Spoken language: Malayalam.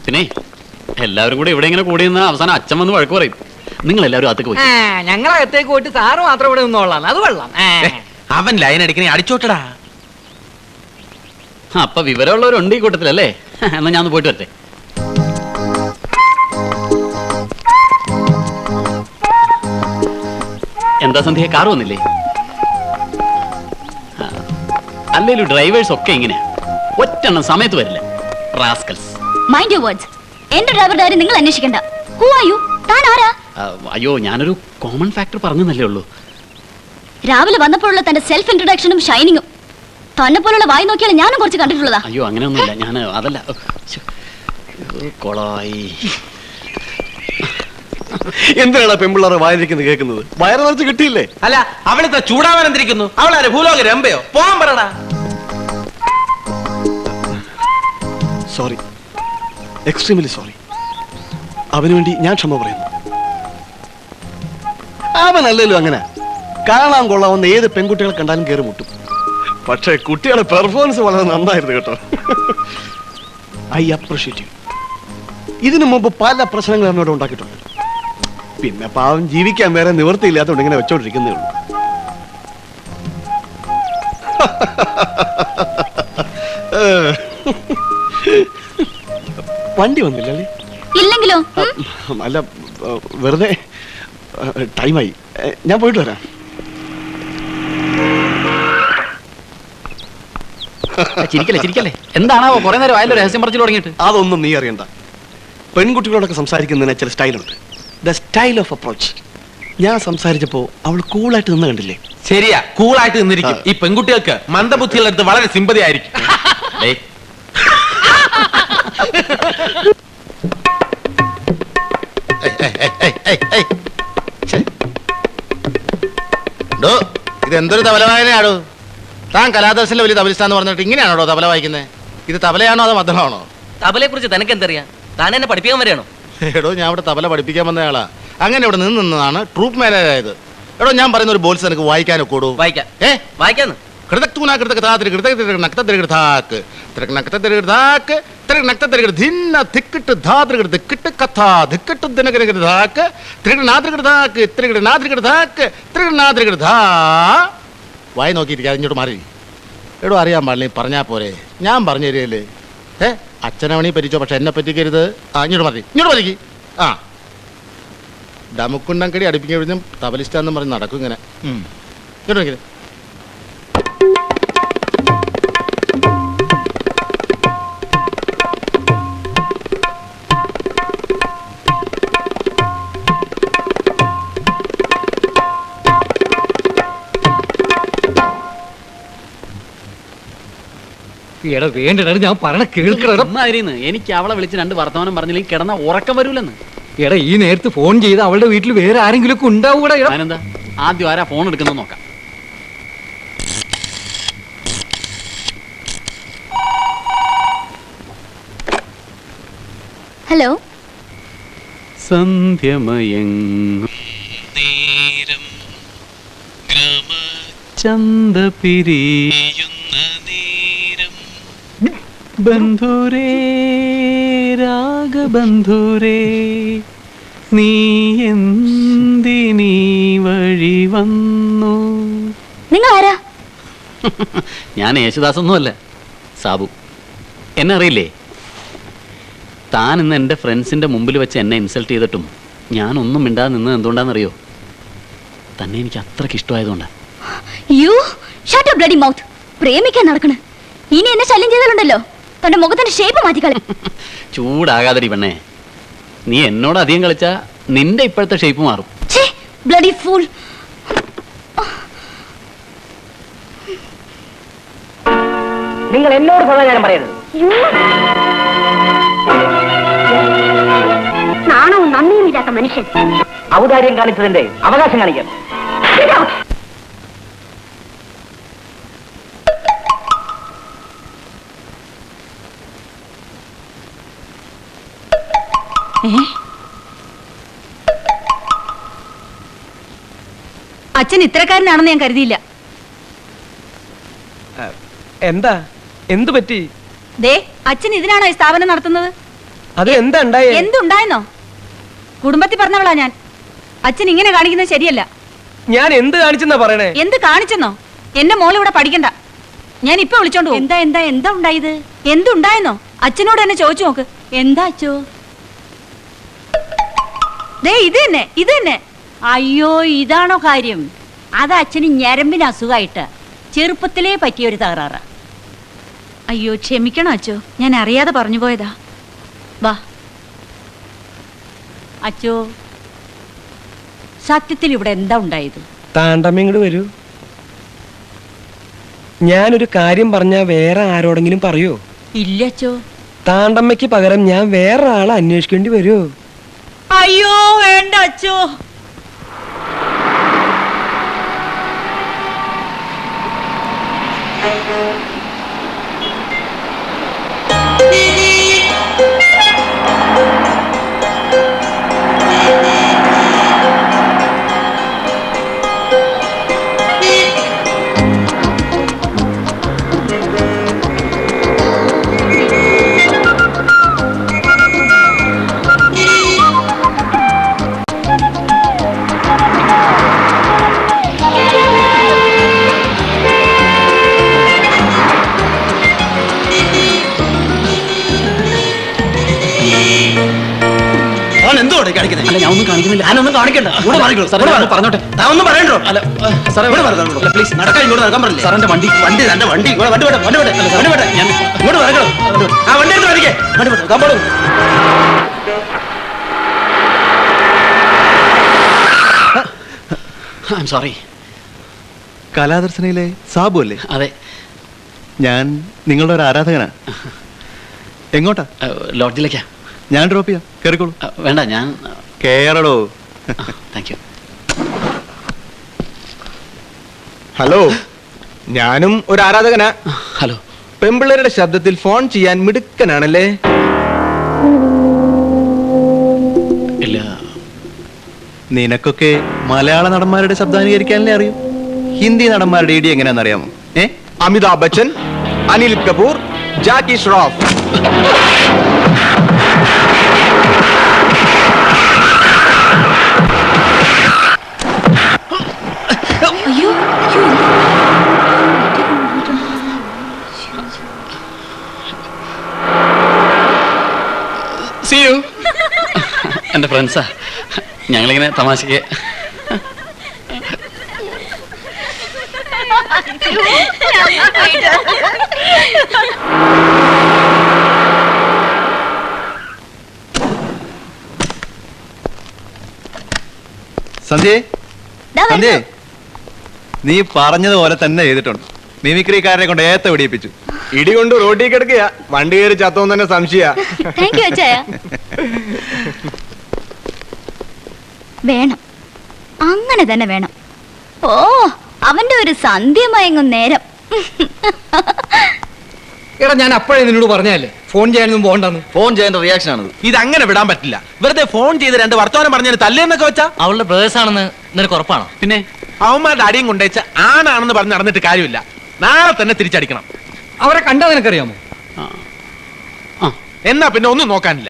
പിന്നെ എല്ലാവരും കൂടി ഇവിടെ ഇങ്ങനെ കൂടി നിന്ന് അവസാനം അച്ഛൻ വന്ന് വഴക്ക് പറയും. നിങ്ങൾ എല്ലാവരും അകത്തേക്ക് പോയി. ഞങ്ങളകത്തേക്ക് പോയിട്ട് സാറ് മാത്രം ഇവിടെ നിന്നോളാം. അത് വെള്ളം അവൻ ലൈൻ അടിക്കണേ അടിച്ചോട്ടടാ. അപ്പൊ വിവരമുള്ളവരുണ്ട് ഈ കൂട്ടത്തിലല്ലേ? എന്നാ ഞാൻ പോയിട്ട് വരട്ടെ. എന്താ സന്ധ്യ, കാർ വന്നില്ലേ? അല്ലേലും ഡ്രൈവേഴ്സ് ഒക്കെ ഇങ്ങനെയാ, ഒറ്റെണ്ണം സമയത്ത് വരില്ല. റാസ്കൽസ്. Mind your words. എന്റെ ഡ്രൈവറുടെ കാര്യം നിങ്ങൾ അന്വേഷിക്കണ്ട. Who are you? താൻ ആരാ? അയ്യോ, ഞാനൊരു കോമൺ ഫാക്ടർ പറഞ്ഞല്ലേ ഉള്ളൂ. രാവിലെ വന്നപ്പോഴുള്ള തന്റെ സെൽഫ് ഇൻട്രൊഡക്ഷനും ഷൈനിങ്ങും തന്നെ പോലുള്ള വായി നോക്കിയാൽ ഞാനും കുറച്ച് കണ്ടിട്ടുള്ളതാ. അയ്യോ, അങ്ങനെയൊന്നുമില്ല. ഞാൻ അതല്ല, കൊളായി. എന്തിനാണ് പെൺപിള്ളേരെ വായിരിക്കുന്നത് കേൾക്കുന്നത്? വയറ് നിറച്ച് കിട്ടിയില്ലേ? അല്ല, അവളിത്തെ ചൂടാവാൻ എന്തിരിക്കുന്നു? അവളാരെ ഭൂലോക രമ്പയോ? പോവാൻ പറടാ. Sorry, extremely sorry. അവന് വേണ്ടി ഞാൻ ക്ഷമ പറയുന്നു. അവനല്ലല്ലോ അങ്ങനെ. കാണാൻ കൊള്ളാവുന്ന ഏത് പെൺകുട്ടികളെ കണ്ടാലും കയറി മുട്ടും. പക്ഷേ കുട്ടികളുടെ പെർഫോമൻസ് വളരെ നന്നായിരുന്നു കേട്ടോ. I appreciate you. ഇതിനു മുമ്പ് പല പ്രശ്നങ്ങൾ എന്നോട് ഉണ്ടാക്കിയിട്ടുണ്ട്. പിന്നെ പാവം ജീവിക്കാൻ വേറെ നിവൃത്തിയില്ലാത്തതുകൊണ്ട് ഇങ്ങനെ വെച്ചോണ്ടിരിക്കുന്നേ ഉള്ളൂ. വണ്ടി വന്നില്ലല്ലേ? ഇല്ലെങ്കിലോ? അല്ല, വെറുതെ ടൈമായി. ഞാൻ പോയിട്ട് വരാം. ചിരിക്കല്ലേ. എന്താണാവോ കുറെ നേരം ആയാലും രഹസ്യം പറച്ചിൽ തുടങ്ങിയിട്ട്? അതൊന്നും നീ അറിയണ്ട. പെൺകുട്ടികളോടൊക്കെ സംസാരിക്കുന്നതിന് ചില സ്റ്റൈലുണ്ട്. The style of approach. ഞാൻ സംസാരിച്ചപ്പോ അവൾ കൂളായിട്ട് നിന്ന് കണ്ടില്ലേ? ശരിയാ, കൂളായിട്ട് നിന്നിരിക്കും. ഈ പെൺകുട്ടികൾക്ക് മന്ദബുദ്ധികളുടെ അടുത്ത് വളരെ സിമ്പതി ആയിരിക്കും. ഇതെന്തൊരു തബല വായനയാണോ? താൻ കലാദർശനിലെ വലിയ തബലിസ്ഥാന്ന് പറഞ്ഞിട്ട് ഇങ്ങനെയാണോ തബല വായിക്കുന്നത്? ഇത് തബലയാണോ അതോ മദ്ദളമാണോ? തബലയെ കുറിച്ച് തനിക്ക് എന്തറിയാം? താൻ എന്നെ പഠിപ്പിക്കാൻ വരെയാണോ? എടോ, ഞാൻ ഇവിടെ തബല പഠിപ്പിക്കാൻ വന്നയാളാ. അങ്ങനെ ഇവിടെ നിന്നതാണ് ട്രൂപ്പ് മാനേജ് ആയത്. എടോ, ഞാൻ പറയുന്ന ഒരു ബോൾസ് എനിക്ക് വായിക്കാനോ കൂടൂ? വായിക്കാന്ന് വായി നോക്കിയിരിക്കാതെ ഇങ്ങോട്ട് മാറി. എടോ, അറിയാൻ പാടില്ല, പറഞ്ഞാ പോരെ? ഞാൻ പറഞ്ഞു തരികയല്ലേ. അച്ഛനവണി പറ്റിച്ചോ, പക്ഷെ എന്നെ പറ്റിക്കരുത്. ഇങ്ങോട്ട് മതി. ആ, ഡമുക്കുണ്ടങ്കടി അടുപ്പിക്കഴിഞ്ഞും തബലിസ്റ്റാന്നും പറഞ്ഞ് നടക്കും ഇങ്ങനെ. ഇങ്ങോട്ട് നോക്കിയത് വേണ്ട, ഞാൻ പറഞ്ഞ കേൾക്കണം. എനിക്ക് അവളെ വിളിച്ച് 2 വർത്തമാനം പറഞ്ഞില്ലെങ്കിൽ കിടന്ന ഉറക്കം വരൂലെന്ന്. എടാ, ഈ നേരത്ത് ഫോൺ ചെയ്ത് അവളുടെ വീട്ടിൽ വേറെ ആരെങ്കിലും ഒക്കെ ഉണ്ടാവൂടാ? ഞാനെന്താ ആദ്യം ആരാ ഫോൺ എടുക്കുന്നത് നോക്കാം. ഹലോ. സന്ധ്യമയങ്ങും നേരം ഗ്രാമചന്ത പിരിയുന്ന നേരം ബന്ധുരേ രാഗബന്ധുരേ നീ എന്തിനീ വഴി വന്നു? നിങ്ങൾ ആരാ? ഞാൻ യേശുദാസൊന്നുമല്ല, സാബു. എന്നെ അറിയില്ലേ? താൻ ഇന്ന് എൻ്റെ ഫ്രണ്ട്സിൻ്റെ മുമ്പിൽ വെച്ച് എന്നെ ഇൻസൾട്ട് ചെയ്തിട്ടും ഞാനൊന്നും മിണ്ടാതെ നിന്നത് എന്തുകൊണ്ടാണെന്നറിയോ? തന്നെ എനിക്ക് അത്രയ്ക്ക് ഇഷ്ടമായതുകൊണ്ടാണ്. You shut up bloody mouth. പ്രേമിക്കാൻ നടക്കണേ. ഇനി എന്നെ ശല്യം ചെയ്താലുണ്ടല്ലോ, തന്റെ മുഖത്തിന്റെ ഷേപ്പ് മാറ്റിക്കളെ. ചൂടാകാതടി പെണ്ണേ. നീ എന്നോട് അധികം കളിച്ചാ നിന്റെ ഇപ്പോഴത്തെ ഷേപ്പ് മാറും. Bloody fool. നിങ്ങൾ എന്നോട് സമാധാനം പറയരുത്. നാണവും നന്ദിയും ഇല്ലാത്ത മനുഷ്യൻ. ഔദാര്യം കാണിച്ചതിന്റെ അവകാശം കാണിക്കാം. അച്ഛൻ ഇത്തരക്കാരനാണെന്ന് ഞാൻ കരുതിയില്ല. എന്താ, എന്തു പറ്റി? ദേ, അച്ഛൻ ഇതിനാണോ ഈ സ്ഥാപനം നടത്തുന്നത്? അത് എന്താ ഉണ്ടായേ? എന്തുണ്ടായെന്നോ? കുടുംബത്തിൽ പറഞ്ഞവളാ ഞാൻ. അച്ഛൻ ഇങ്ങനെ കാണിക്കുന്നത് ശരിയല്ല. ഞാൻ എന്ത് കാണിച്ചെന്നാ പറയണേ? എന്ത് കാണിച്ചെന്നോ? എന്റെ മോൾ ഇവിടെ പഠിക്കണ്ട. ഞാൻ ഇപ്പൊ വിളിച്ചോണ്ട് പോകും. എന്താ എന്താ എന്താ ഉണ്ടായത്? എന്തുണ്ടായെന്നോ? അച്ഛനോട് എന്നെ ചോദിച്ചു നോക്ക്. എന്താ അച്ചോ? ദേ ഇത് തന്നെ. അയ്യോ, ഇതാണോ കാര്യം? അത് അച്ഛന് ഞരമ്പിന് അസുഖമായിട്ട് ചെറുപ്പത്തിലേ പറ്റിയ ഒരു തകരാറ്. അയ്യോ ക്ഷമിക്കണം അച്ഛോ, ഞാൻ അറിയാതെ പറഞ്ഞു പോയതാ. വാ. അച്ചോ, സത്യത്തിൽ ഇവിടെ എന്താ ഉണ്ടായത്? താണ്ടമ്മ ഇങ്ങോട്ട് വരൂ. ഞാനൊരു കാര്യം പറഞ്ഞാ വേറെ ആരോടെങ്കിലും പറയോ? ഇല്ല അച്ചോ. താണ്ടമ്മയ്ക്ക് പകരം ഞാൻ വേറെ ആളെ അന്വേഷിക്കേണ്ടി വരുമോ? അയ്യോ വേണ്ട അച്ചോ. എന്തോടെ കാണിക്കുന്നത്? അല്ല, ഞാൻ ഒന്നും കാണിക്കുന്നില്ല. ഞാനൊന്നും കാണിക്കണ്ട. ഇവിടെ മാറിക്കോളൂ. സാറേ, ഇവിടെ ഞാൻ പറഞ്ഞോട്ടെ. താൻ ഒന്നും പറയണ്ടോ? അല്ല, സാറേ, ഇവിടെ പറഞ്ഞോളൂ. പ്ലീസ് നടക്കാൻ ഇങ്ങോട്ട് നടക്കാൻ പറഞ്ഞില്ലേ? സാറിന്റെ വണ്ടി തന്റെ വണ്ടി ഇവിടെ വണ്ടി വിട്ടെ, വണ്ടി വിട്ടെ, വണ്ടി വിട്ടെ. ഞാൻ ഇങ്ങോട്ട് വരക്കണം. ആ വണ്ടി എടുത്ത് വരികെ. വണ്ടി വിട്ടെ, കമ്പോളും. I am sorry. കലാദർശനയിലെ സാബു അല്ലേ? അതെ, ഞാൻ നിങ്ങളുടെ ഒരു ആരാധകനാ. എങ്ങോട്ടാ? ലോഡ്ജിലേക്കാ. ഞാൻ ഡ്രോപ്പ് ചെയ്യാം, കയറിക്കോളൂ. വേണ്ട, ഞാൻ കേറടോ. Thank you. ഹലോ, ഞാനും ഒരു ആരാധകനാ. ഹലോ. പെമ്പിള്ളേരുടെ ശബ്ദത്തിൽ ഫോൺ ചെയ്യാൻ മിടുക്കനാണല്ലേ? ഇല്ല, നിനക്കൊക്കെ മലയാള നടന്മാരുടെ ശബ്ദാനുകരിക്കാനല്ലേ അറിയൂ. ഹിന്ദി നടന്മാരുടെ ഇടി എങ്ങനെയാണെന്ന് അറിയാമോ? അമിതാഭ് ബച്ചൻ, അനിൽ കപൂർ, ജാക്കി ഷ്രോഫ്. അയ്യോ സീ യു. എൻ്റെ ഫ്രണ്ട്സാ. ഞങ്ങളിങ്ങനെ തമാശക്ക്. സന്ധ്യേ, ദാ വരുന്നു. സന്ധ്യേ, നീ പറഞ്ഞതുപോലെ തന്നെ ചെയ്തിട്ടുണ്ട്. മിമിക്രിക്കാരനെ കൊണ്ട് ഏത്ത വെടിയിപ്പിച്ചു. ഇടി കൊണ്ട് റോഡിൽ കിടക്കുക. വണ്ടി കയറി ചത്തോന്ന് തന്നെ സംശയ. താങ്ക് യു അച്ചായ. വേണം, അങ്ങനെ തന്നെ വേണം. ഓ, അവന്റെ ഒരു സന്ധ്യ മയങ്ങും നേരം. എടാ, ഞാൻ അപ്പോഴേ നിന്നോട് പറഞ്ഞല്ലേ ഫോൺ ചെയ്യാനൊന്നും പോകണ്ടെന്ന്. ഫോൺ ചെയ്യേണ്ട റിയാക്ഷൻ ആണത്. ഇത് അങ്ങനെ വിടാൻ പറ്റില്ല. വെറുതെ ഫോൺ ചെയ്ത് രണ്ട് വർത്തമാനം പറഞ്ഞതിന് തല്ലേന്നൊക്കെ വെച്ചാ അവളുടെ ബ്രദേഴ്സ് ആണെന്ന് നിനക്ക് ഉറപ്പാണോ? പിന്നെ അവന്മാരുടെ അടിയും കൊണ്ടേച്ച് ആണാണെന്ന് പറഞ്ഞ് നടന്നിട്ട് കാര്യമില്ല. നാളെ തന്നെ തിരിച്ചടിക്കണം. അവരെ കണ്ടാ നിനക്കറിയാമോ? എന്നാ പിന്നെ ഒന്നും നോക്കാനില്ല.